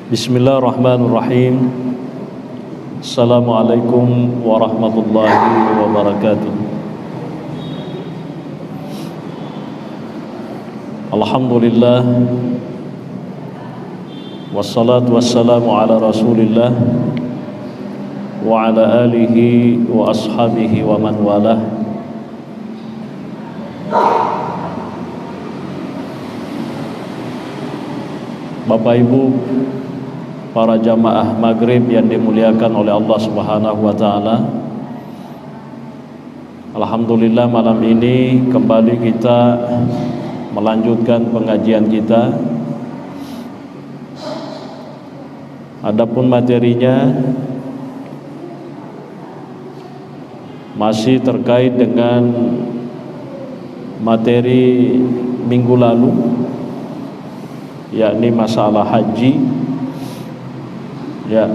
Bismillahirrahmanirrahim. Assalamualaikum warahmatullahi wabarakatuh. Alhamdulillah, wassalatu wassalamu ala rasulillah wa ala alihi wa ashabihi wa man walah. Bapak Ibu, para jamaah maghrib yang dimuliakan oleh Allah Subhanahu wa ta'ala, alhamdulillah malam ini kembali kita melanjutkan pengajian kita. Adapun materinya masih terkait dengan materi minggu lalu, yakni masalah haji. Ya,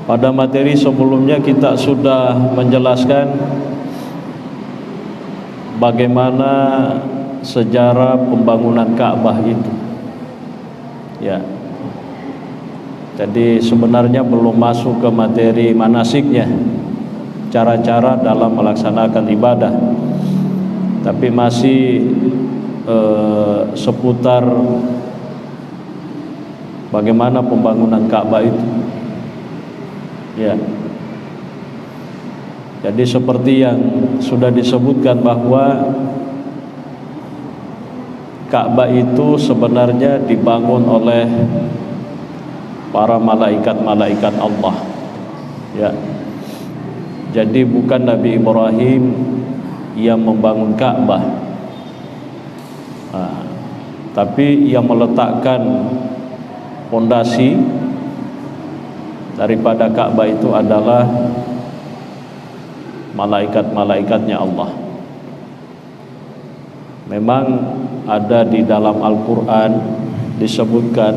pada materi sebelumnya kita sudah menjelaskan bagaimana sejarah pembangunan Ka'bah itu. Ya, jadi sebenarnya belum masuk ke materi manasiknya, cara-cara dalam melaksanakan ibadah, tapi masih seputar bagaimana pembangunan Ka'bah itu. Ya. Jadi seperti yang sudah disebutkan bahwa Ka'bah itu sebenarnya dibangun oleh para malaikat-malaikat Allah. Ya. Jadi bukan Nabi Ibrahim yang membangun Ka'bah, tapi yang meletakkan fondasi daripada Ka'bah itu adalah malaikat-malaikatnya Allah. Memang ada di dalam Al-Quran disebutkan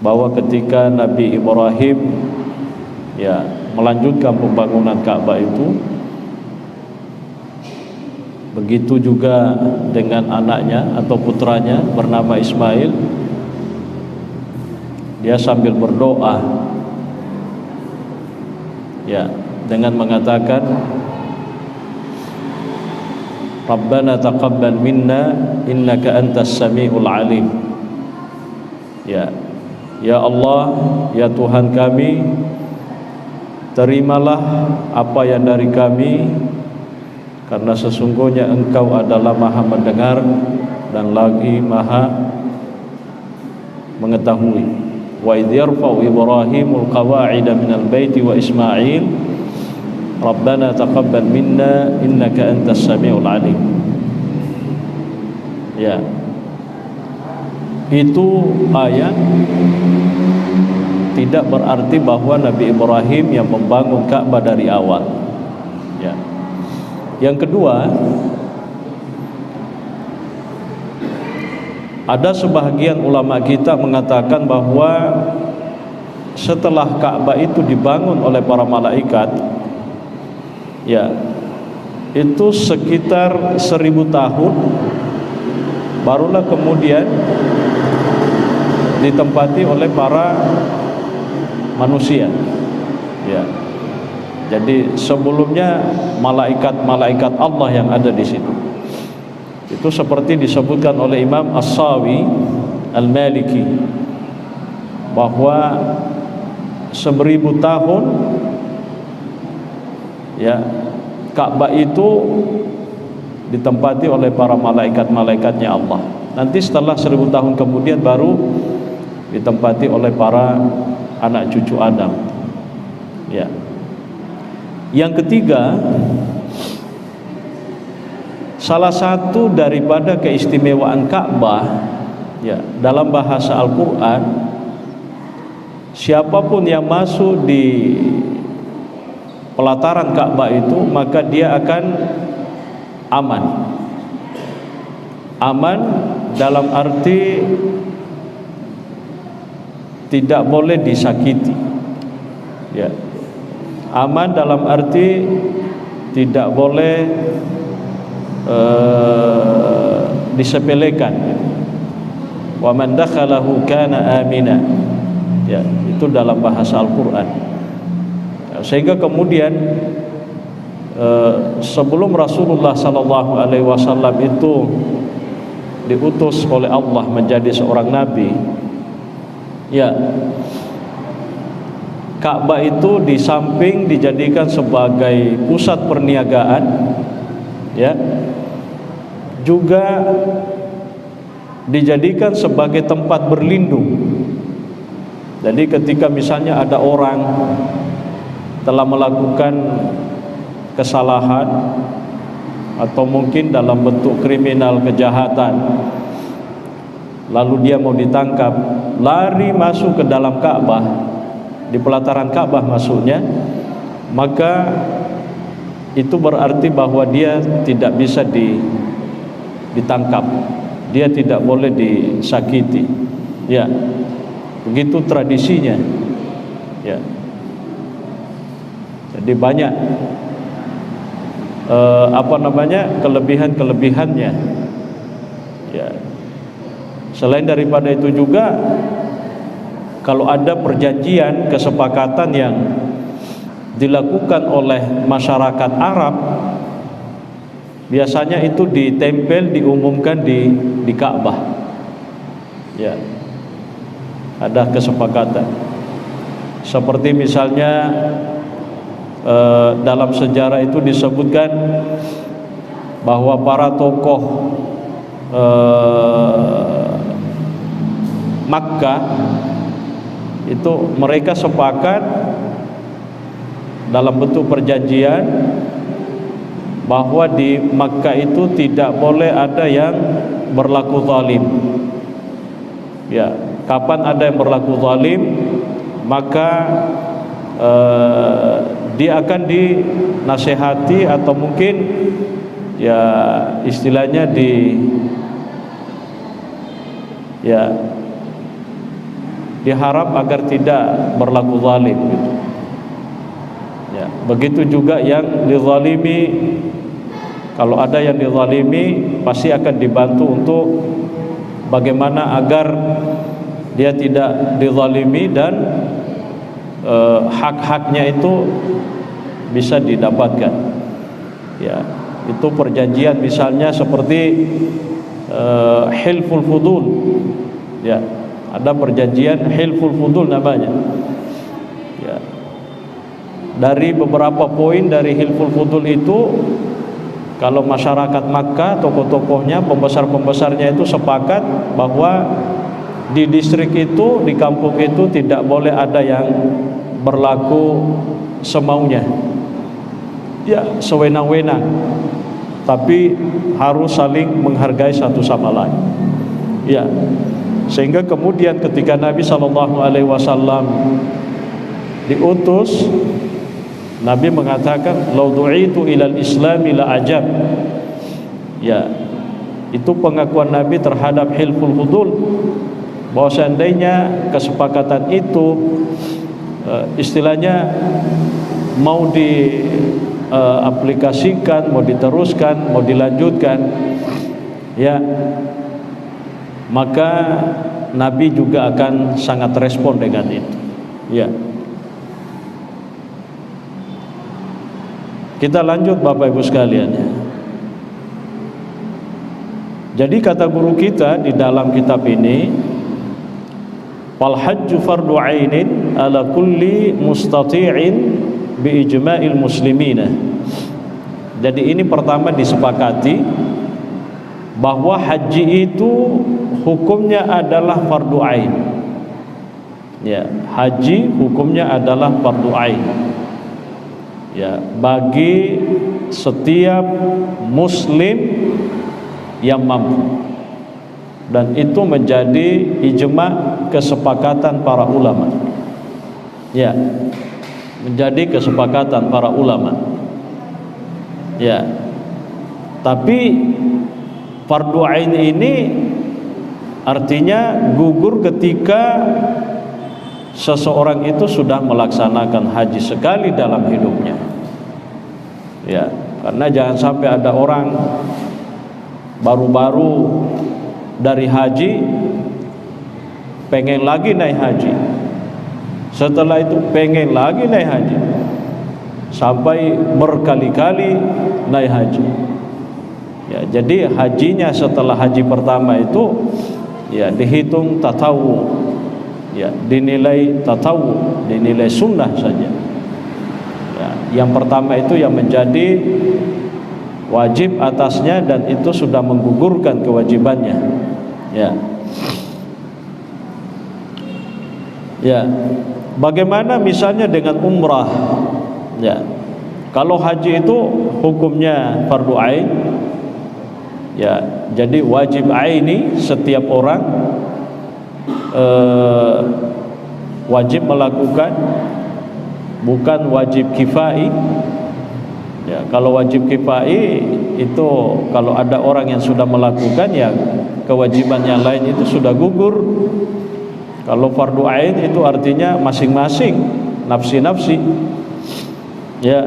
bahwa ketika Nabi Ibrahim melanjutkan pembangunan Ka'bah itu, begitu juga dengan anaknya atau putranya bernama Ismail, dia sambil berdoa dengan mengatakan, Rabbana taqabbal minna innaka antas sami'ul alim. Ya Allah, ya Tuhan kami, terimalah apa yang dari kami, karena sesungguhnya Engkau adalah Maha mendengar dan lagi Maha mengetahui. Wa idh yarfa'u Ibrahimul qawa'ida minal baiti wa Ismail Rabbana taqabbal minna innaka antas sami'ul alim. Ya, itu ayat tidak berarti bahwa Nabi Ibrahim yang membangun Ka'bah dari awal. Ya. Yang kedua, ada sebahagian ulama kita mengatakan bahwa setelah Ka'bah itu dibangun oleh para malaikat, itu sekitar 1000 tahun barulah kemudian ditempati oleh para manusia. Jadi sebelumnya malaikat-malaikat Allah yang ada di situ. Itu seperti disebutkan oleh Imam As-Sawi Al-Maliki bahwa 1000 tahun Ka'bah itu ditempati oleh para malaikat-malaikatnya Allah. Nanti setelah 1000 tahun kemudian baru ditempati oleh para anak cucu Adam. Yang ketiga, salah satu daripada keistimewaan Ka'bah dalam bahasa Al-Quran, siapapun yang masuk di pelataran Ka'bah itu maka dia akan aman. Aman dalam arti tidak boleh disakiti. Aman dalam arti tidak boleh disepelekan. Wa man dakhalahu kana amina. Ya, itu dalam bahasa Al-Qur'an. Sehingga kemudian sebelum Rasulullah sallallahu alaihi wasallam itu diutus oleh Allah menjadi seorang nabi, ya, Ka'bah itu di samping dijadikan sebagai pusat perniagaan, ya, juga dijadikan sebagai tempat berlindung. Jadi ketika misalnya ada orang telah melakukan kesalahan atau mungkin dalam bentuk kriminal kejahatan, lalu dia mau ditangkap, lari masuk ke dalam Ka'bah, di pelataran Ka'bah maksudnya, maka itu berarti bahwa dia tidak bisa ditangkap, dia tidak boleh disakiti. Ya, begitu tradisinya. Ya, jadi banyak kelebihan-kelebihannya. Ya, selain daripada itu juga, kalau ada perjanjian kesepakatan yang dilakukan oleh masyarakat Arab, biasanya itu ditempel, diumumkan di Ka'bah. Ya, ada kesepakatan. Seperti misalnya dalam sejarah itu disebutkan bahwa para tokoh Makkah itu mereka sepakat dalam bentuk perjanjian bahwa di Makkah itu tidak boleh ada yang berlaku zalim. Ya, kapan ada yang berlaku zalim, maka dia akan dinasehati atau mungkin ya istilahnya diharap agar tidak berlaku zalim gitu. Ya, begitu juga yang dizalimi, kalau ada yang dizalimi pasti akan dibantu untuk bagaimana agar dia tidak dizalimi dan hak-haknya itu bisa didapatkan. Ya, itu perjanjian misalnya seperti hilful fudul. Ya, ada perjanjian hilful fudul namanya. Ya, dari beberapa poin dari hilful fudul itu, kalau masyarakat Makkah, tokoh-tokohnya, pembesar-pembesarnya itu sepakat bahwa di distrik itu, di kampung itu tidak boleh ada yang berlaku semaunya, ya sewenang-wenang, tapi harus saling menghargai satu sama lain. Ya, sehingga kemudian ketika Nabi SAW diutus, Nabi mengatakan, "Lau du'itu ilal islami la ajab." Ya, itu pengakuan Nabi terhadap hilful fudul, bahwa seandainya kesepakatan itu istilahnya mau diaplikasikan, mau diteruskan, mau dilanjutkan, ya, maka Nabi juga akan sangat respon dengan itu. Ya, kita lanjut Bapak Ibu sekalian. Jadi kata guru kita di dalam kitab ini, fal hajju fardu ainin ala kulli mustati'in bi ijma'il muslimina. Jadi ini pertama disepakati bahwa haji itu hukumnya adalah fardu ain. Ya, haji hukumnya adalah fardu ain. Ya, bagi setiap muslim yang mampu. Dan itu menjadi ijma' kesepakatan para ulama. Ya, menjadi kesepakatan para ulama. Ya, tapi fardu ain ini artinya gugur ketika seseorang itu sudah melaksanakan haji sekali dalam hidupnya. Ya, karena jangan sampai ada orang baru-baru dari haji pengen lagi naik haji, setelah itu pengen lagi naik haji, sampai berkali-kali naik haji. Ya, jadi hajinya setelah haji pertama itu ya dihitung tatawu, ya dinilai tatawu, dinilai sunnah saja. Ya, yang pertama itu yang menjadi wajib atasnya dan itu sudah menggugurkan kewajibannya. Ya. Ya. Bagaimana misalnya dengan umrah? Ya. Kalau haji itu hukumnya fardu ain. Ya, jadi wajib aini setiap orang wajib melakukan, bukan wajib kifai. Ya, kalau wajib kifai itu kalau ada orang yang sudah melakukan, ya kewajiban yang lain itu sudah gugur. Kalau fardu ain itu artinya masing-masing, nafsi-nafsi. Ya.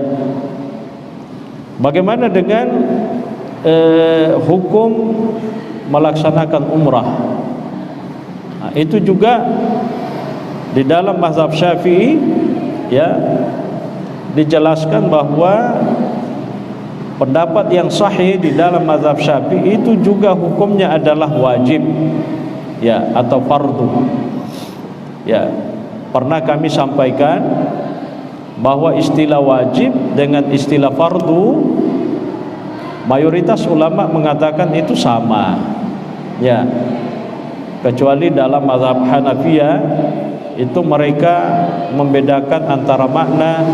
Bagaimana dengan hukum melaksanakan umrah? Nah, itu juga di dalam mazhab Syafi'i ya dijelaskan bahwa pendapat yang sahih di dalam mazhab Syafi'i itu juga hukumnya adalah wajib ya atau fardu. Ya, pernah kami sampaikan bahwa istilah wajib dengan istilah fardu mayoritas ulama mengatakan itu sama. Ya. Kecuali dalam mazhab Hanafiyah itu mereka membedakan antara makna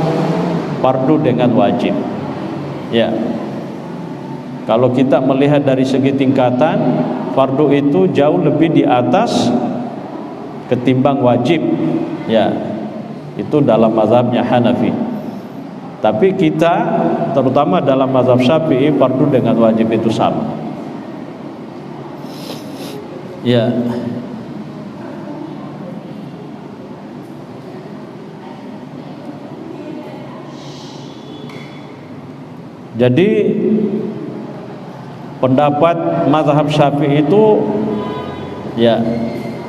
fardu dengan wajib. Ya. Kalau kita melihat dari segi tingkatan, fardu itu jauh lebih di atas ketimbang wajib. Ya. Itu dalam mazhabnya Hanafi. Tapi kita terutama dalam mazhab Syafi'i fardu dengan wajib itu sama. Ya. Jadi pendapat mazhab Syafi'i itu ya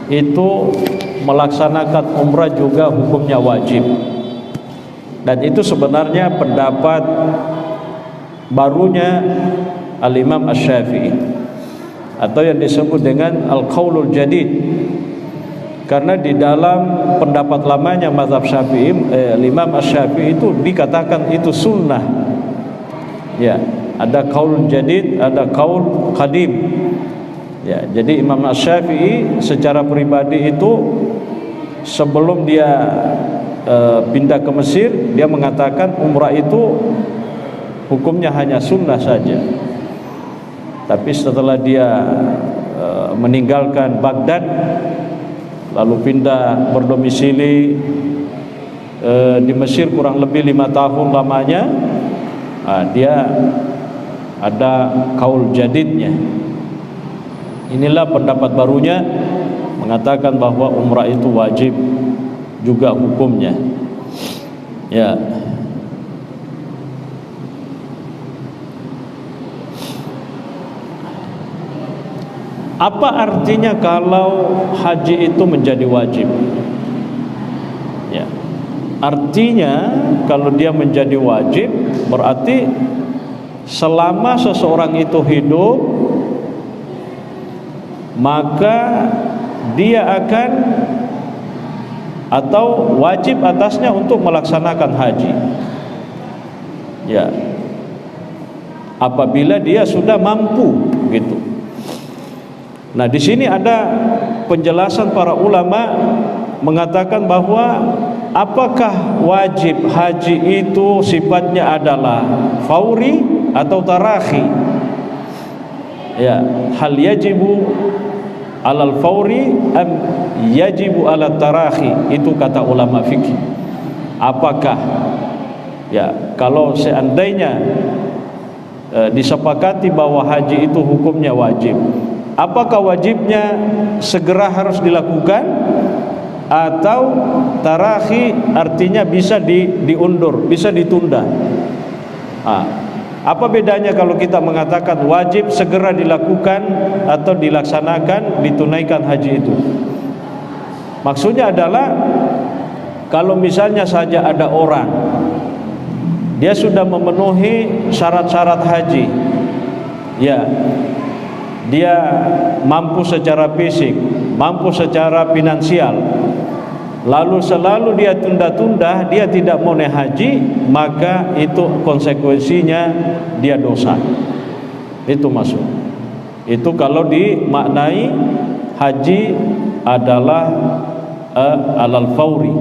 itu melaksanakan umrah juga hukumnya wajib. Dan itu sebenarnya pendapat barunya Al-Imam Asy-Syafi'i atau yang disebut dengan Al-Qaulul Jadid. Karena di dalam pendapat lamanya mazhab Syafi'i, Imam Asy-Syafi'i itu dikatakan itu sunnah. Ya, ada qaul jadid, ada qaul qadim. Ya, jadi Imam Asy-Syafi'i secara pribadi itu sebelum dia pindah ke Mesir, dia mengatakan umrah itu hukumnya hanya sunnah saja. Tapi setelah dia meninggalkan Baghdad lalu pindah berdomisili di Mesir kurang lebih 5 tahun lamanya, dia ada qaul jadidnya. Inilah pendapat barunya mengatakan bahwa umrah itu wajib juga hukumnya. Ya. Apa artinya kalau haji itu menjadi wajib? Ya. Artinya kalau dia menjadi wajib berarti selama seseorang itu hidup maka dia akan atau wajib atasnya untuk melaksanakan haji. Ya. Apabila dia sudah mampu gitu. Nah, di sini ada penjelasan para ulama mengatakan bahwa apakah wajib haji itu sifatnya adalah fauri atau tarakhi? Ya, hal yajibu alal fauri am yajibu ala tarakhi, itu kata ulama fikih. Apakah ya kalau seandainya disepakati bahwa haji itu hukumnya wajib, apakah wajibnya segera harus dilakukan atau tarakhi artinya bisa diundur, bisa ditunda? Apa bedanya kalau kita mengatakan wajib segera dilakukan atau dilaksanakan, ditunaikan haji itu? Maksudnya adalah kalau misalnya saja ada orang dia sudah memenuhi syarat-syarat haji, ya, dia mampu secara fisik, mampu secara finansial, lalu selalu dia tunda-tunda, dia tidak mau naik haji, maka itu konsekuensinya dia dosa. Itu maksud. Itu kalau dimaknai haji adalah alal fauri,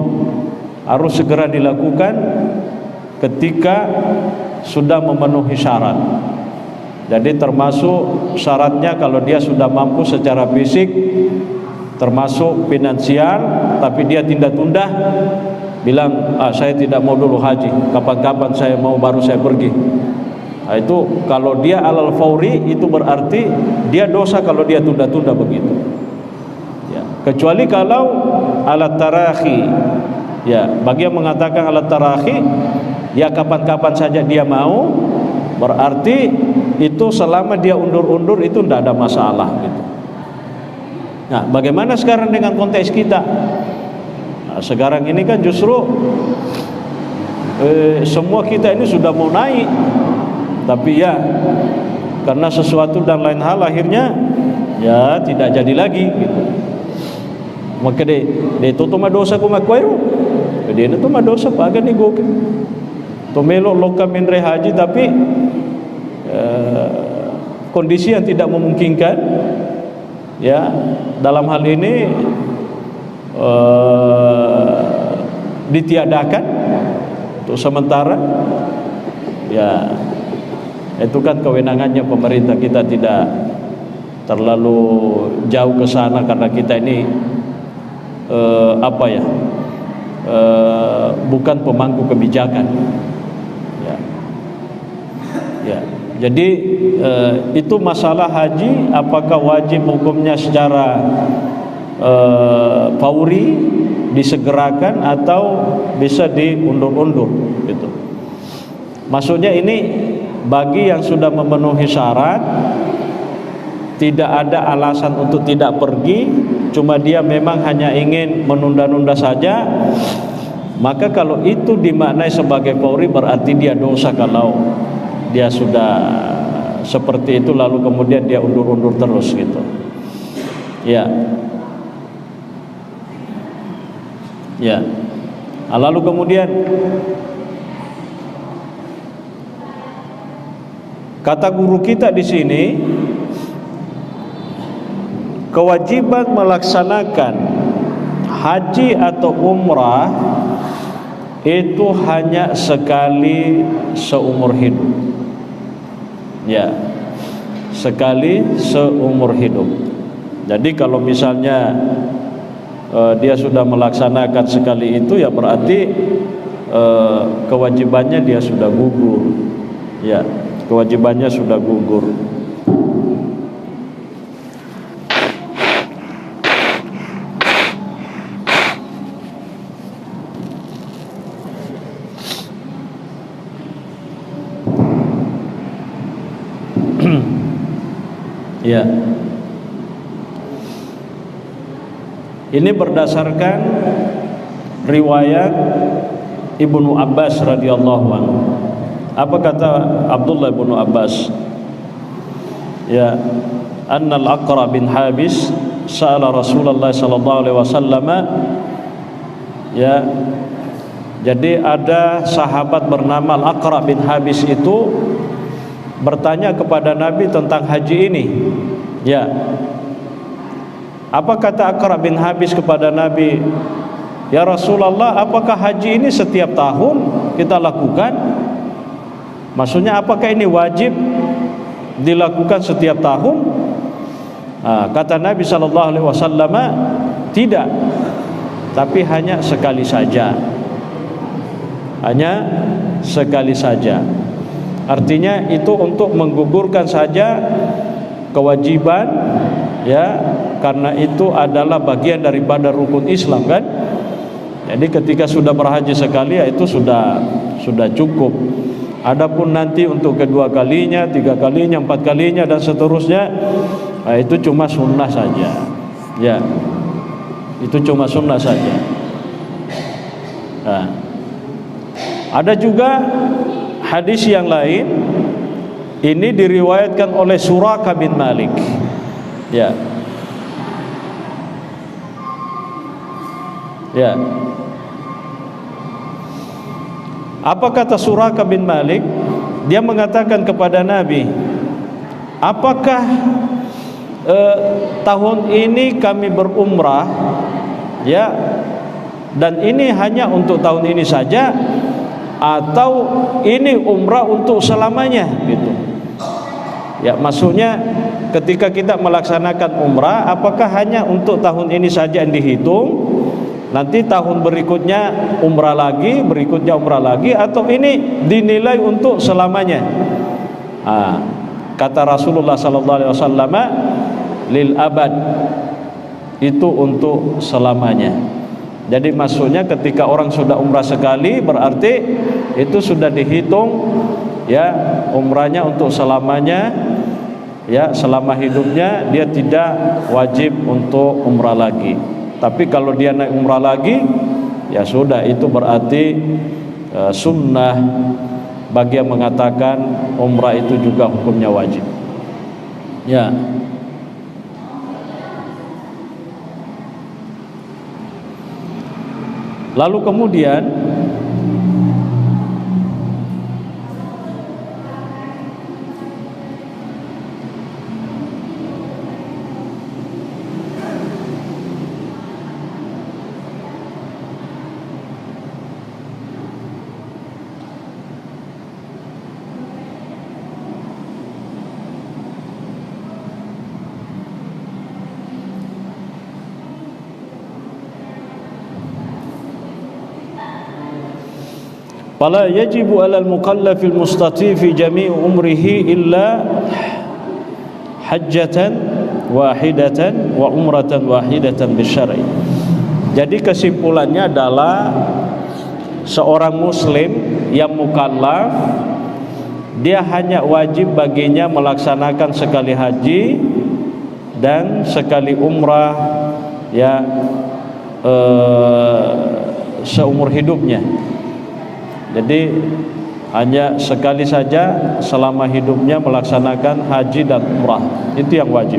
harus segera dilakukan ketika sudah memenuhi syarat. Jadi termasuk syaratnya kalau dia sudah mampu secara fisik, termasuk finansial, tapi dia tunda-tunda, bilang saya tidak mau dulu haji, kapan-kapan saya mau baru saya pergi. Nah, itu kalau dia alal fauri, itu berarti dia dosa kalau dia tunda-tunda begitu, ya. Kecuali kalau alat tarahi, ya, bagi yang mengatakan alat tarahi, ya kapan-kapan saja dia mau, berarti itu selama dia undur-undur itu tidak ada masalah gitu. Nah, bagaimana sekarang dengan konteks kita? Nah, sekarang ini kan justru semua kita ini sudah mau naik, tapi ya karena sesuatu dan lain hal akhirnya ya tidak jadi lagi gitu. Maka de toto madosa ko makwero. Dia itu madosa pagan ni go. Tomelo lokam menre haji tapi kondisi yang tidak memungkinkan, ya, dalam hal ini ditiadakan untuk sementara, ya, itu kan kewenangannya pemerintah. Kita tidak terlalu jauh ke sana karena kita ini bukan pemangku kebijakan, ya, ya. Jadi itu masalah haji, apakah wajib hukumnya secara fauri, disegerakan, atau bisa diundur-undur gitu. Maksudnya ini bagi yang sudah memenuhi syarat, tidak ada alasan untuk tidak pergi, cuma dia memang hanya ingin menunda-nunda saja, maka kalau itu dimaknai sebagai fauri, berarti dia dosa kalau dia sudah seperti itu lalu kemudian dia undur-undur terus gitu, ya, ya. Lalu kemudian kata guru kita di sini, kewajiban melaksanakan haji atau umrah itu hanya sekali seumur hidup, ya, sekali seumur hidup. Jadi kalau misalnya dia sudah melaksanakan sekali itu, ya berarti kewajibannya dia sudah gugur, ya, kewajibannya sudah gugur. Ya, ini berdasarkan riwayat Ibnu Abbas radhiyallahu anhu. Apa kata Abdullah bin Abbas? Ya, anna al-Aqra bin Habis sa'ala Rasulullah sallallahu alaihi wasallam. Ya, jadi ada sahabat bernama Al-Aqra bin Habis itu bertanya kepada Nabi tentang haji ini. Ya, apa kata Aqra bin Habis kepada Nabi? Ya Rasulullah, apakah haji ini setiap tahun kita lakukan? Maksudnya apakah ini wajib dilakukan setiap tahun? Kata Nabi SAW, tidak, tapi hanya sekali saja. Hanya sekali saja. Artinya itu untuk menggugurkan saja kewajiban, ya, karena itu adalah bagian daripada rukun Islam kan. Jadi ketika sudah berhaji sekali, ya itu sudah cukup. Adapun nanti untuk kedua kalinya, tiga kalinya, empat kalinya dan seterusnya, itu cuma sunnah saja. Ya, itu cuma sunnah saja. Nah, ada juga hadis yang lain, ini diriwayatkan oleh Suraka bin Malik. Ya, ya. Apa kata Suraka bin Malik? Dia mengatakan kepada Nabi, apakah tahun ini kami berumrah, ya, dan ini hanya untuk tahun ini saja, atau ini umrah untuk selamanya, gitu. Ya, maksudnya ketika kita melaksanakan umrah, apakah hanya untuk tahun ini saja yang dihitung, nanti tahun berikutnya umrah lagi, berikutnya umrah lagi, atau ini dinilai untuk selamanya? Kata Rasulullah sallallahu alaihi wasallam, lil abad, itu untuk selamanya. Jadi maksudnya ketika orang sudah umrah sekali, berarti itu sudah dihitung, ya, umrahnya untuk selamanya, ya, selama hidupnya dia tidak wajib untuk umrah lagi. Tapi kalau dia naik umrah lagi, ya sudah, itu berarti sunnah bagi yang mengatakan umrah itu juga hukumnya wajib. Ya. Lalu kemudian fala yajibu 'alal mukallafil mustati fi jami' umrihi illa hajjatan wahidatan wa umratan wahidatan bisyar'i. Jadi kesimpulannya adalah seorang muslim yang mukallaf, dia hanya wajib baginya melaksanakan sekali haji dan sekali umrah, ya, seumur hidupnya. Jadi hanya sekali saja selama hidupnya melaksanakan haji dan umrah, itu yang wajib.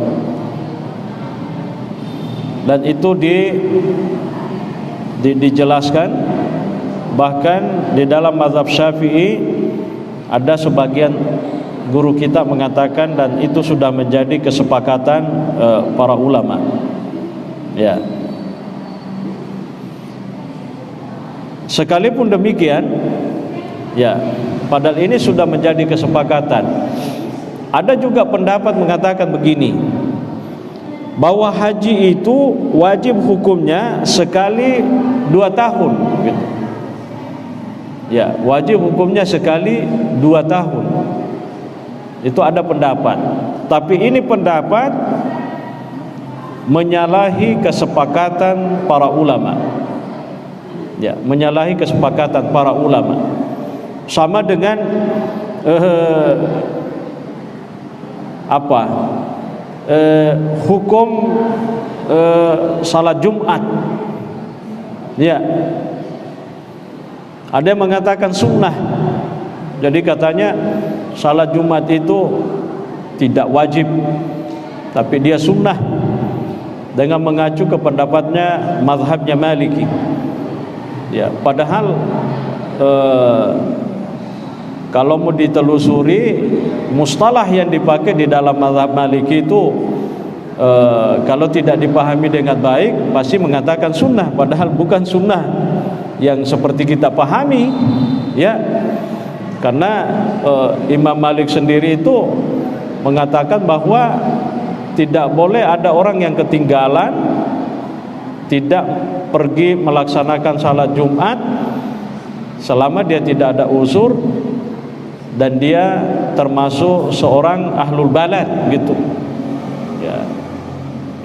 Dan itu dijelaskan, bahkan di dalam mazhab Syafi'i ada sebagian guru kita mengatakan, dan itu sudah menjadi kesepakatan para ulama. Ya. Sekalipun demikian, ya, padahal ini sudah menjadi kesepakatan, ada juga pendapat mengatakan begini, bahwa haji itu wajib hukumnya sekali 2 tahun, gitu. Ya, wajib hukumnya sekali 2 tahun. Itu ada pendapat, tapi ini pendapat menyalahi kesepakatan para ulama. Ya, menyalahi kesepakatan para ulama. Sama dengan hukum salat Jumat. Ya, ada yang mengatakan sunnah. Jadi katanya salat Jumat itu tidak wajib, tapi dia sunnah, dengan mengacu ke pendapatnya mazhabnya Maliki. Ya, padahal kalau mau ditelusuri, mustalah yang dipakai di dalam mazhab Maliki itu kalau tidak dipahami dengan baik pasti mengatakan sunnah, padahal bukan sunnah yang seperti kita pahami, ya. Karena Imam Malik sendiri itu mengatakan bahwa tidak boleh ada orang yang ketinggalan, tidak pergi melaksanakan salat Jumat selama dia tidak ada uzur dan dia termasuk seorang ahlul balad, gitu. Ya.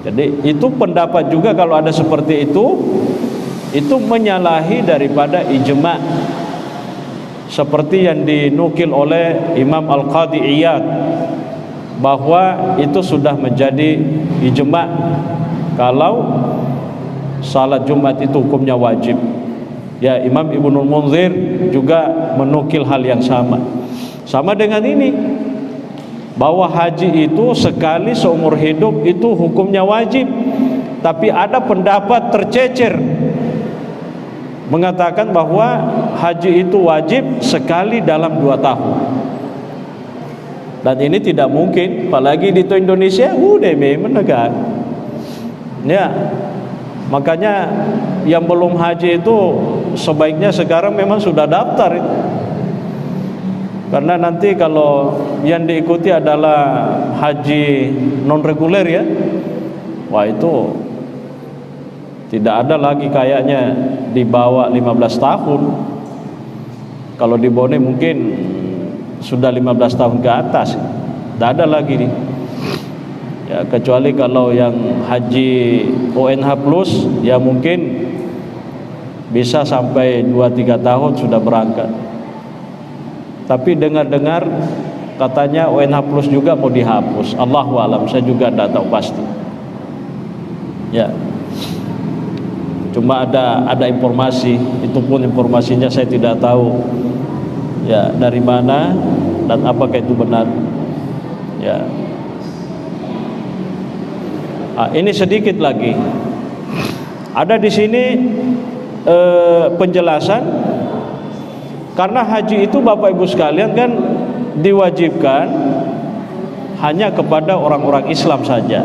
Jadi itu pendapat juga, kalau ada seperti itu menyalahi daripada ijma'. seperti yang dinukil oleh Imam Al-Qadhi Iyad, bahwa itu sudah menjadi ijma' kalau salat Jumat itu hukumnya wajib. Ya, Imam Ibnul Munzir juga menukil hal yang sama. Sama dengan ini, bahwa haji itu sekali seumur hidup itu hukumnya wajib. Tapi ada pendapat tercecer mengatakan bahwa haji itu wajib sekali dalam 2 tahun. Dan ini tidak mungkin, apalagi di Indonesia udah menegak. Ya, makanya yang belum haji itu sebaiknya sekarang memang sudah daftar itu. Karena nanti kalau yang diikuti adalah haji non reguler ya, wah itu tidak ada lagi kayaknya di bawah 15 tahun. Kalau di Bone mungkin sudah 15 tahun ke atas, tidak ada lagi nih. Ya, kecuali kalau yang haji ONH plus ya mungkin bisa sampai 2-3 tahun sudah berangkat. Tapi dengar-dengar katanya ONH plus juga mau dihapus. Allahu a'lam, saya juga tidak tahu pasti. Ya, cuma ada informasi, itu pun informasinya saya tidak tahu ya dari mana dan apakah itu benar. Ya. Ini sedikit lagi. Ada di sini penjelasan, karena haji itu Bapak Ibu sekalian kan diwajibkan hanya kepada orang-orang Islam saja.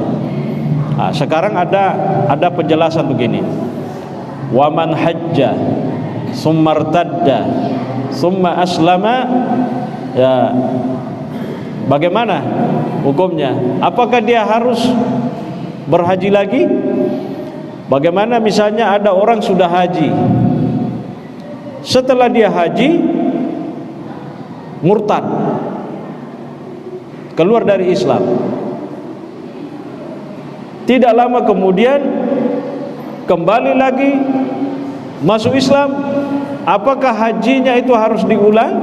Sekarang ada penjelasan begini. Wa man hajja summa irtadda summa aslama, ya bagaimana hukumnya? Apakah dia harus berhaji lagi? Bagaimana misalnya ada orang sudah haji, setelah dia haji murtad, keluar dari Islam, tidak lama kemudian kembali lagi masuk Islam, apakah hajinya itu harus diulang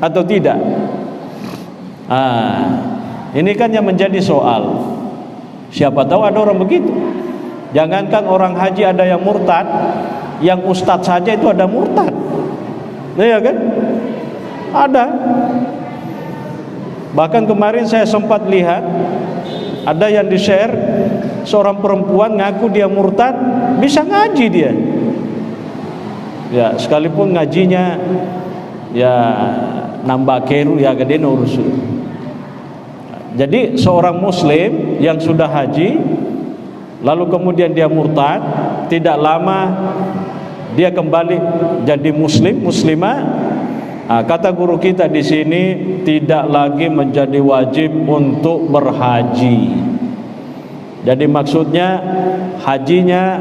atau tidak? Ini kan yang menjadi soal. Siapa tahu ada orang begitu. Jangankan orang haji ada yang murtad, yang ustadz saja itu ada murtad. Ya kan? Ada. Bahkan kemarin saya sempat lihat ada yang di-share, seorang perempuan ngaku dia murtad, bisa ngaji dia. Ya, sekalipun ngajinya ya nambah keru ya gede urus. Jadi seorang muslim yang sudah haji lalu kemudian dia murtad, tidak lama dia kembali jadi muslimah. Kata guru kita di sini tidak lagi menjadi wajib untuk berhaji. Jadi maksudnya hajinya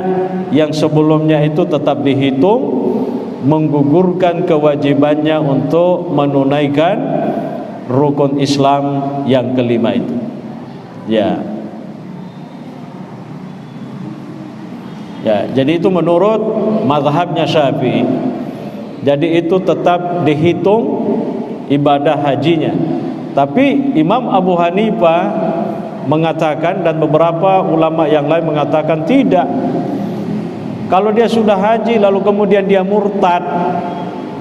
yang sebelumnya itu tetap dihitung, menggugurkan kewajibannya untuk menunaikan rukun Islam yang kelima itu. Ya. Ya, jadi itu menurut mazhabnya Syafi'i. Jadi itu tetap dihitung ibadah hajinya. Tapi Imam Abu Hanifah mengatakan dan beberapa ulama yang lain mengatakan tidak. Kalau dia sudah haji lalu kemudian dia murtad,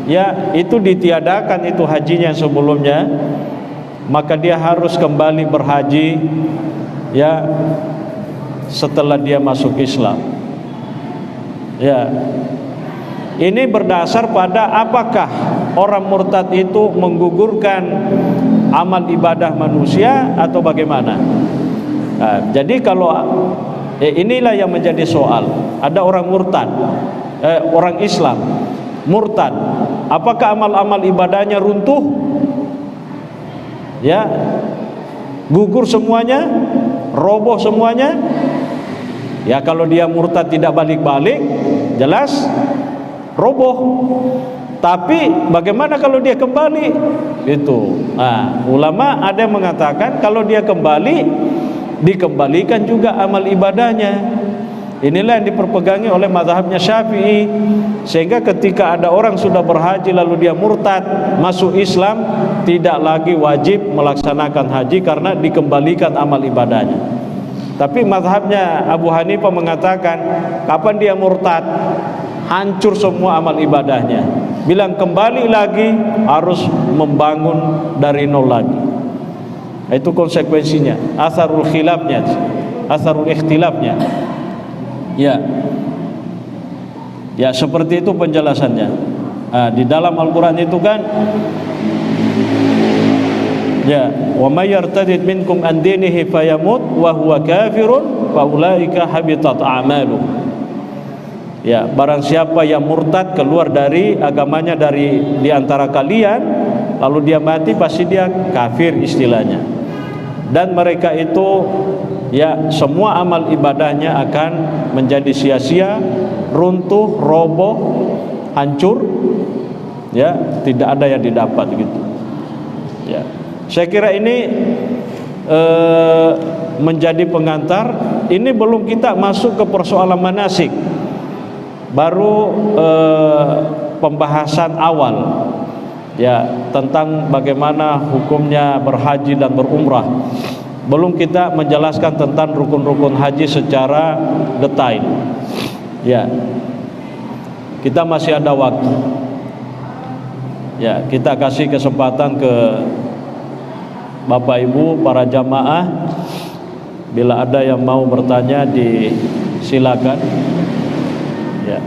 ya itu ditiadakan itu hajinya yang sebelumnya, maka dia harus kembali berhaji ya setelah dia masuk Islam. Ya. Ini berdasar pada apakah orang murtad itu menggugurkan amal ibadah manusia atau bagaimana. Jadi kalau inilah yang menjadi soal. Ada orang murtad, orang Islam murtad, apakah amal-amal ibadahnya runtuh? Ya, gugur semuanya, roboh semuanya? Ya kalau dia murtad tidak balik-balik, jelas roboh. Tapi bagaimana kalau dia kembali? Itu. Ulama ada yang mengatakan kalau dia kembali, dikembalikan juga amal ibadahnya. Inilah yang diperpegangi oleh mazhabnya Syafi'i. Sehingga ketika ada orang sudah berhaji lalu dia murtad masuk Islam, tidak lagi wajib melaksanakan haji karena dikembalikan amal ibadahnya. Tapi mazhabnya Abu Hanifah mengatakan kapan dia murtad, hancur semua amal ibadahnya. Bilang kembali lagi harus membangun dari nol lagi. Itu konsekuensinya, asarul khilafnya, asarul ikhtilafnya. Ya, ya seperti itu penjelasannya. Di dalam Al-Quran itu kan, ya, wa may yartadid minkum an dinihi fayamut wa huwa kafirun fa ulaika habitat a'maluhum. Ya, barang siapa yang murtad keluar dari agamanya dari di antara kalian lalu dia mati, pasti dia kafir istilahnya. Dan mereka itu ya semua amal ibadahnya akan menjadi sia-sia, runtuh, roboh, hancur, ya, tidak ada yang didapat gitu. Ya, saya kira ini menjadi pengantar. Ini belum kita masuk ke persoalan manasik, baru pembahasan awal, ya, tentang bagaimana hukumnya berhaji dan berumrah. Belum kita menjelaskan tentang rukun-rukun haji secara detail. Ya, kita masih ada waktu. Ya, kita kasih kesempatan ke Bapak Ibu para jamaah. Bila ada yang mau bertanya, disilakan. Ya.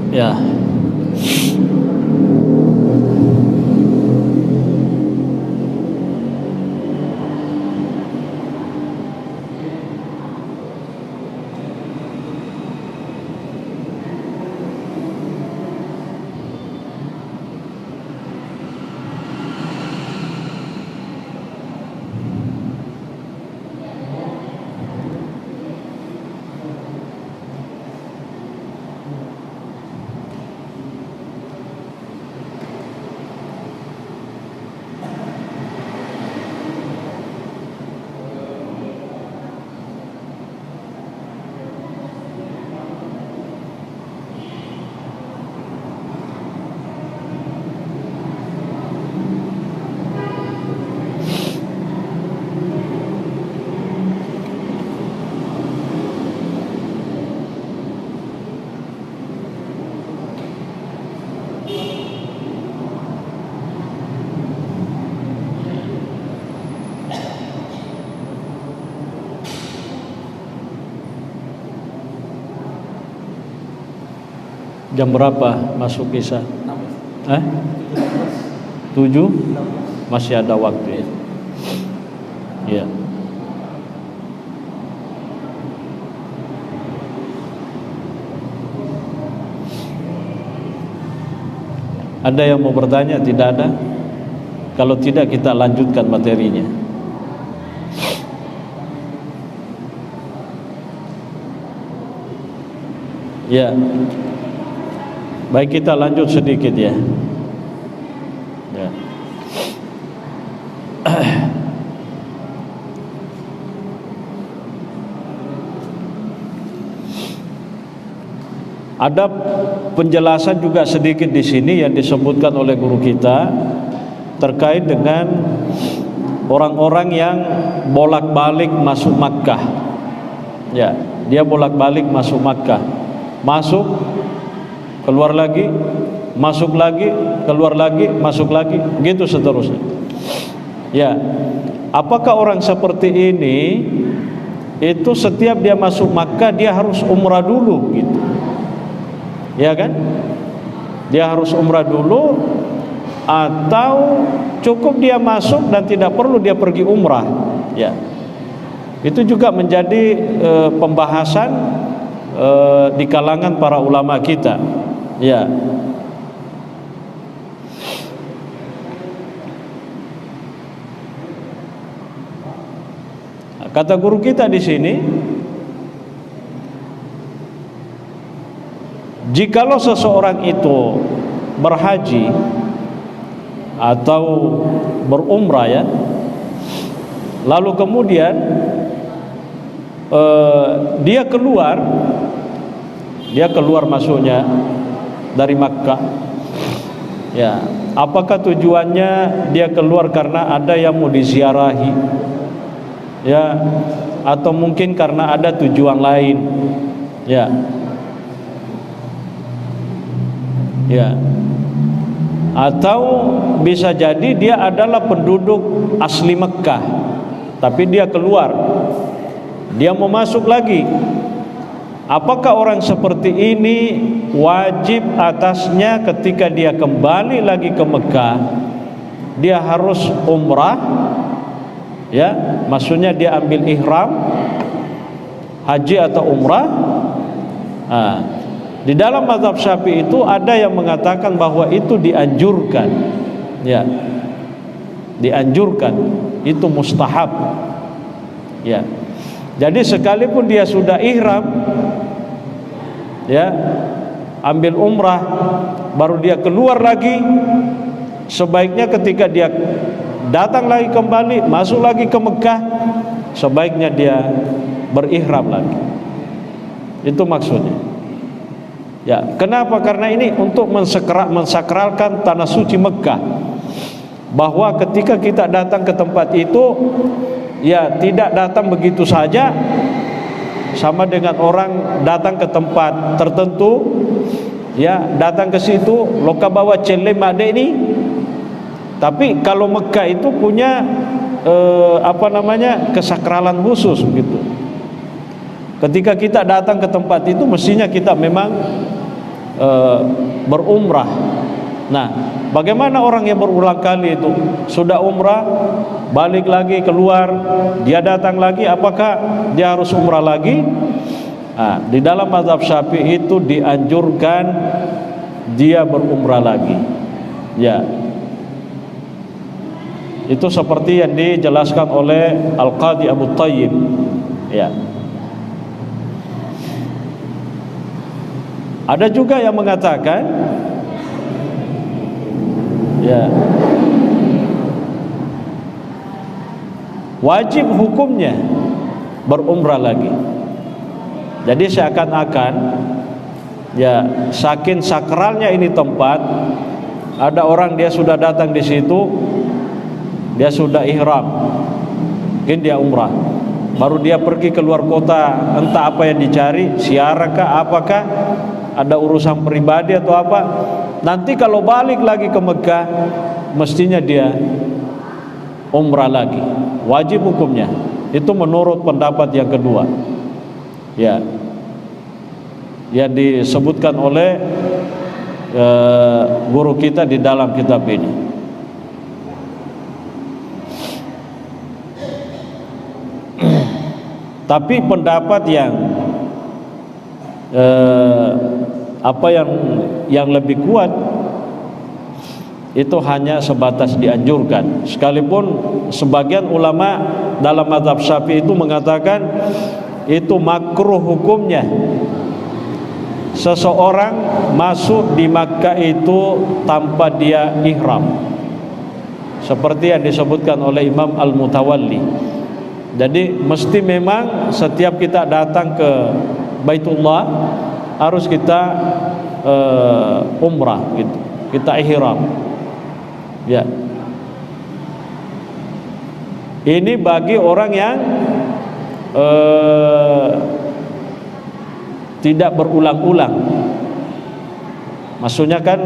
Ya. Jam berapa masuk Isya? 7? Masih ada waktu ya. Ya. Ada yang mau bertanya? Tidak ada? Kalau tidak, kita lanjutkan materinya. Ya. Baik, kita lanjut sedikit ya. Ya. Ada penjelasan juga sedikit di sini yang disebutkan oleh guru kita terkait dengan orang-orang yang bolak-balik masuk Makkah. Ya, dia bolak-balik masuk Makkah. Masuk, keluar lagi, masuk lagi, keluar lagi, masuk lagi, gitu seterusnya. Ya, apakah orang seperti ini itu setiap dia masuk Makkah dia harus umrah dulu gitu? Ya kan? Dia harus umrah dulu atau cukup dia masuk dan tidak perlu dia pergi umrah? Ya, itu juga menjadi pembahasan di kalangan para ulama kita. Ya. Kata guru kita di sini, jikalau seseorang itu berhaji atau berumrah ya, lalu kemudian dia keluar masuknya dari Makkah, ya, apakah tujuannya dia keluar karena ada yang mau diziarahi, ya, atau mungkin karena ada tujuan lain, ya, ya, atau bisa jadi dia adalah penduduk asli Mekah, tapi dia keluar, dia mau masuk lagi. Apakah orang seperti ini wajib atasnya ketika dia kembali lagi ke Mekah dia harus umrah, ya, maksudnya dia ambil ihram haji atau umrah? Di dalam mazhab Syafi'i itu ada yang mengatakan bahwa itu dianjurkan, ya, dianjurkan, itu mustahab, ya. Jadi sekalipun dia sudah ihram, ya, ambil umrah, baru dia keluar lagi, sebaiknya ketika dia datang lagi kembali, masuk lagi ke Mekah, sebaiknya dia berihram lagi. Itu maksudnya. Ya, kenapa? Karena ini untuk mensakralkan tanah suci Mekah, bahwa ketika kita datang ke tempat itu, ya, tidak datang begitu saja, sama dengan orang datang ke tempat tertentu, ya, datang ke situ loka bawa cele made ini. Tapi kalau Mekah itu punya kesakralan khusus begitu. Ketika kita datang ke tempat itu mestinya kita memang berumrah. Nah, bagaimana orang yang berulang kali itu sudah umrah, balik lagi keluar, dia datang lagi, apakah dia harus umrah lagi? Di dalam mazhab Syafi'i itu dianjurkan dia berumrah lagi. Ya. Itu seperti yang dijelaskan oleh Al-Qadhi Abu Thayyib. Ya. Ada juga yang mengatakan, ya, wajib hukumnya berumrah lagi. Jadi seakan-akan, ya, saking sakralnya ini tempat, ada orang dia sudah datang di situ, dia sudah ihram, mungkin dia umrah, baru dia pergi keluar kota, entah apa yang dicari, ziarah kah, apakah ada urusan pribadi atau apa. Nanti kalau balik lagi ke Mekah, mestinya dia umrah lagi, wajib hukumnya. Itu menurut pendapat yang kedua, ya, yang disebutkan oleh guru kita di dalam kitab ini. Tapi pendapat yang lebih kuat itu hanya sebatas dianjurkan. Sekalipun sebagian ulama dalam mazhab Syafi'i itu mengatakan itu makruh hukumnya. Seseorang masuk di Makkah itu tanpa dia ihram, seperti yang disebutkan oleh Imam Al-Mutawalli. Jadi mesti memang setiap kita datang ke Baitullah harus kita umrah gitu, kita ihram, ya. Ini bagi orang yang tidak berulang-ulang. Maksudnya kan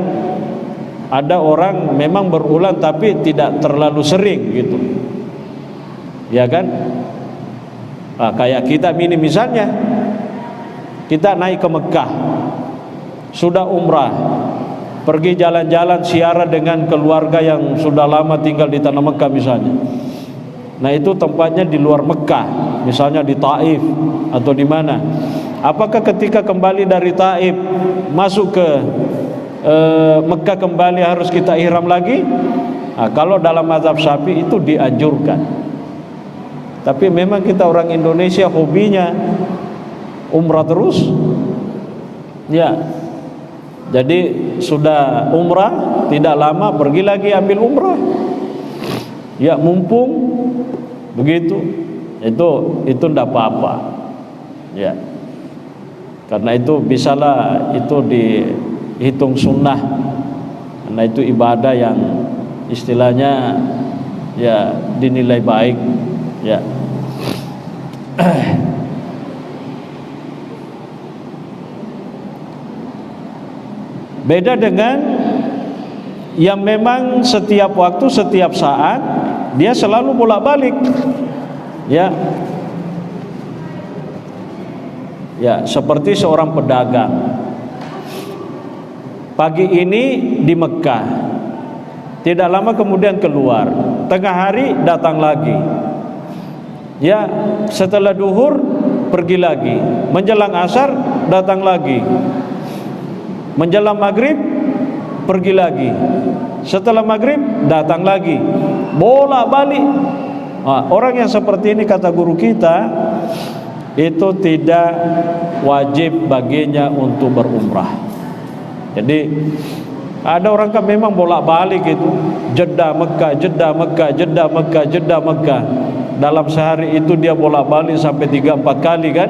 ada orang memang berulang tapi tidak terlalu sering gitu, ya kan? Kayak kita ini misalnya, kita naik ke Mekah, sudah umrah, pergi jalan-jalan ziarah dengan keluarga yang sudah lama tinggal di tanah Mekah misalnya. Nah itu tempatnya di luar Mekah, misalnya di Taif atau di mana. Apakah ketika kembali dari Taif masuk ke Mekah kembali harus kita ihram lagi? Nah, kalau dalam mazhab Syafi'i itu dianjurkan. Tapi memang kita orang Indonesia hobinya umrah terus. Ya. Jadi sudah umrah, tidak lama pergi lagi ambil umrah. Ya, mumpung begitu. Itu tidak apa-apa. Ya. Karena itu bisalah itu dihitung sunnah. Karena itu ibadah yang istilahnya ya dinilai baik. Ya. Beda dengan yang memang setiap waktu, setiap saat dia selalu bolak-balik. Ya. Ya, seperti seorang pedagang. Pagi ini di Mekah, tidak lama kemudian keluar, tengah hari datang lagi. Ya, setelah duhur pergi lagi, menjelang asar datang lagi, menjelang maghrib pergi lagi, setelah maghrib datang lagi, bolak-balik. Nah, orang yang seperti ini kata guru kita itu tidak wajib baginya untuk berumrah. Jadi ada orang kan memang bolak-balik itu, Jeddah Mekah, Jeddah Mekah, Jeddah Mekah, Jeddah Mekah. Dalam sehari itu dia bolak-balik sampai 3-4 kali kan?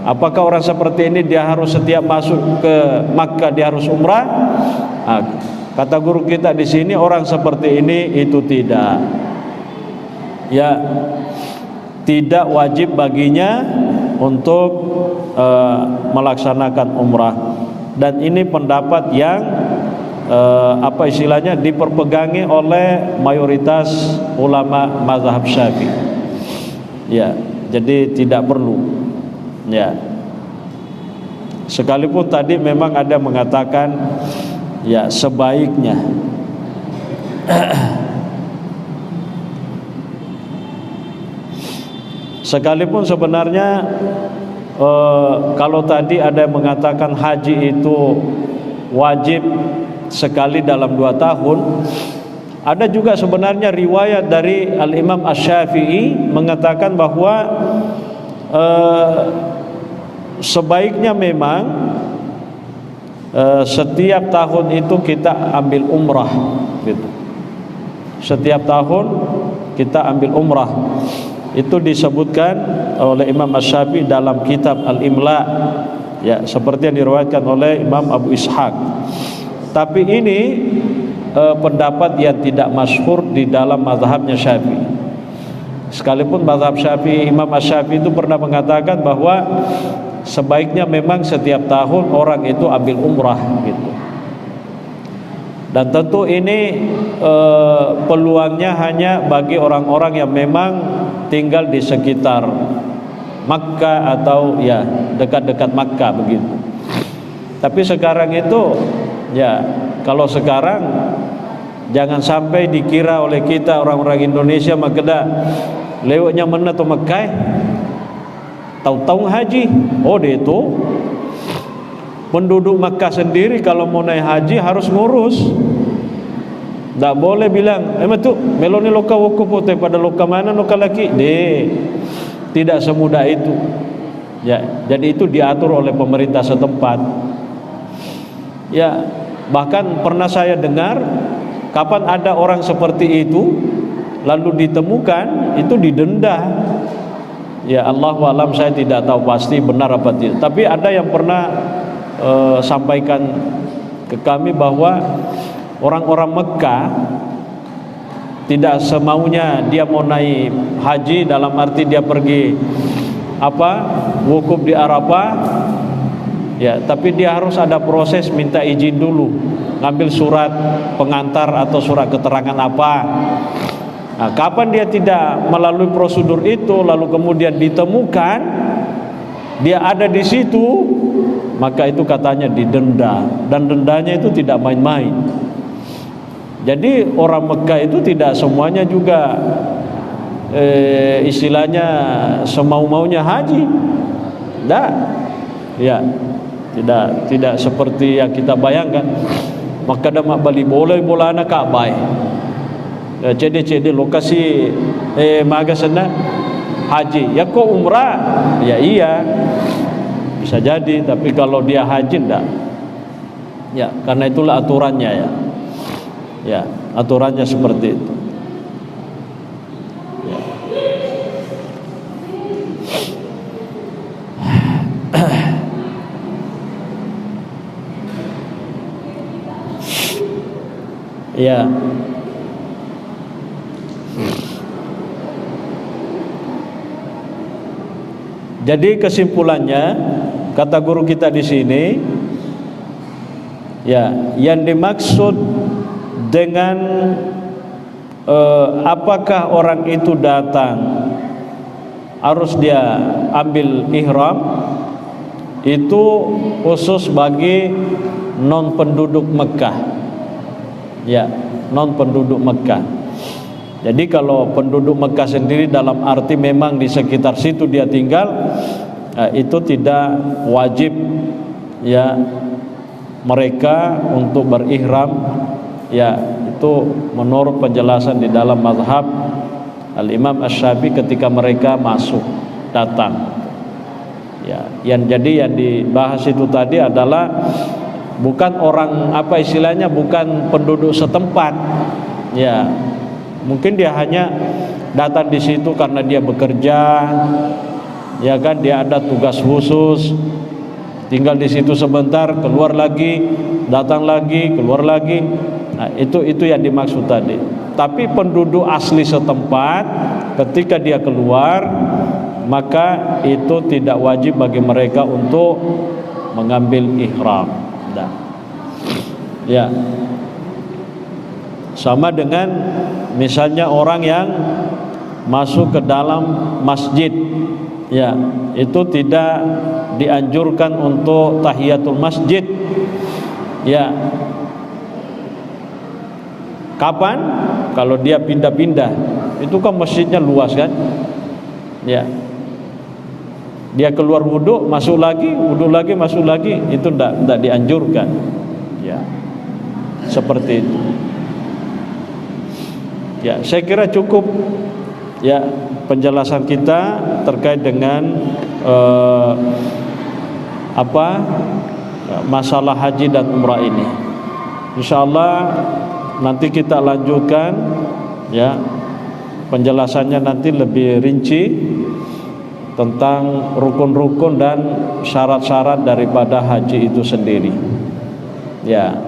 Apakah orang seperti ini dia harus setiap masuk ke Makkah dia harus umrah? Nah, kata guru kita di sini orang seperti ini itu tidak. Ya, tidak wajib baginya untuk melaksanakan umrah. Dan ini pendapat yang apa istilahnya diperpegangi oleh mayoritas ulama mazhab Syafi'i. Ya, jadi tidak perlu. Ya. Sekalipun tadi memang ada mengatakan ya sebaiknya. Sekalipun sebenarnya kalau tadi ada yang mengatakan haji itu wajib sekali dalam 2 tahun, ada juga sebenarnya riwayat dari Al-Imam Asy-Syafi'i mengatakan bahwa sebaiknya memang setiap tahun itu kita ambil umrah gitu. Setiap tahun kita ambil umrah. Itu disebutkan oleh Imam Asy-Syafi'i dalam kitab Al-Imla, ya, seperti yang diriwayatkan oleh Imam Abu Ishaq. Tapi ini pendapat yang tidak masyhur di dalam mazhabnya Syafi'i. Sekalipun mazhab Syafi'i, Imam Asy-Syafi'i itu pernah mengatakan bahwa sebaiknya memang setiap tahun orang itu ambil umrah gitu. Dan tentu ini peluangnya hanya bagi orang-orang yang memang tinggal di sekitar Makkah atau ya dekat-dekat Makkah begitu. Tapi sekarang itu ya, kalau sekarang jangan sampai dikira oleh kita orang-orang Indonesia makeda lewatnya mana tu Makkah tahu-tahu haji. Oh, dia itu penduduk Makkah sendiri kalau mau naik haji harus ngurus. Tak boleh bilang, tu meloni loka wukuf pada loka mana loka laki. Tidak semudah itu. Ya, jadi itu diatur oleh pemerintah setempat. Ya, bahkan pernah saya dengar kapan ada orang seperti itu lalu ditemukan itu didenda. Ya, Allahu alam, saya tidak tahu pasti benar apa tidak. Tapi ada yang pernah sampaikan ke kami bahwa orang-orang Mekah tidak semaunya dia mau naik haji, dalam arti dia pergi wukuf di Arafah, ya, tapi dia harus ada proses minta izin dulu, ngambil surat pengantar atau surat keterangan apa. Nah, kapan dia tidak melalui prosedur itu lalu kemudian ditemukan dia ada di situ, maka itu katanya didenda, dan dendanya itu tidak main-main. Jadi orang Mekah itu tidak semuanya juga istilahnya semau-maunya haji. Tidak. Ya, tidak seperti yang kita bayangkan. Maka dah mak bali boleh bola anak Ka'bah. Cede lokasi maga sana haji. Ya kok umrah? Ya iya. Bisa jadi, tapi kalau dia haji enggak. Ya, karena itulah aturannya ya. Ya, aturannya seperti itu. Ya. Jadi kesimpulannya, kata guru kita di sini, ya, yang dimaksud dengan apakah orang itu datang harus dia ambil ihram, itu khusus bagi non penduduk Mekah. Ya, non penduduk Mekah. Jadi kalau penduduk Mekah sendiri dalam arti memang di sekitar situ dia tinggal, itu tidak wajib ya mereka untuk berihram. Ya, itu menurut penjelasan di dalam mazhab Al-Imam Asy-Syafi'i ketika mereka masuk datang. Ya, yang dibahas itu tadi adalah bukan orang apa istilahnya, bukan penduduk setempat. Ya, mungkin dia hanya datang di situ karena dia bekerja, ya kan, dia ada tugas khusus, tinggal di situ sebentar, keluar lagi, datang lagi, keluar lagi. Nah, itu yang dimaksud tadi. Tapi penduduk asli setempat ketika dia keluar, maka itu tidak wajib bagi mereka untuk mengambil ihram. Nah, ya, sama dengan misalnya orang yang masuk ke dalam masjid, ya, itu tidak dianjurkan untuk tahiyatul masjid. Ya, kapan? Kalau dia pindah-pindah, itu kan masjidnya luas kan, ya. Dia keluar wudhu, masuk lagi, wudhu lagi, masuk lagi, itu tidak dianjurkan. Ya, seperti itu. Ya, saya kira cukup ya penjelasan kita terkait dengan masalah haji dan umrah ini. Insyaallah nanti kita lanjutkan ya penjelasannya nanti lebih rinci tentang rukun-rukun dan syarat-syarat daripada haji itu sendiri. Ya,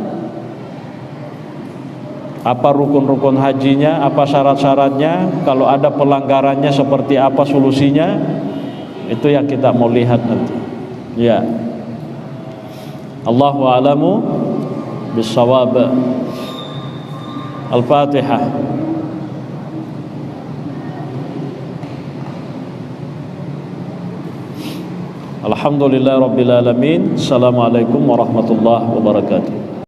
apa rukun-rukun hajinya, apa syarat-syaratnya, kalau ada pelanggarannya seperti apa solusinya, itu yang kita mau lihat nanti. Ya, Allahu a'lamu bis-shawab. Al-Fatihah. Alhamdulillah Rabbil Alamin. Assalamualaikum warahmatullahi wabarakatuh.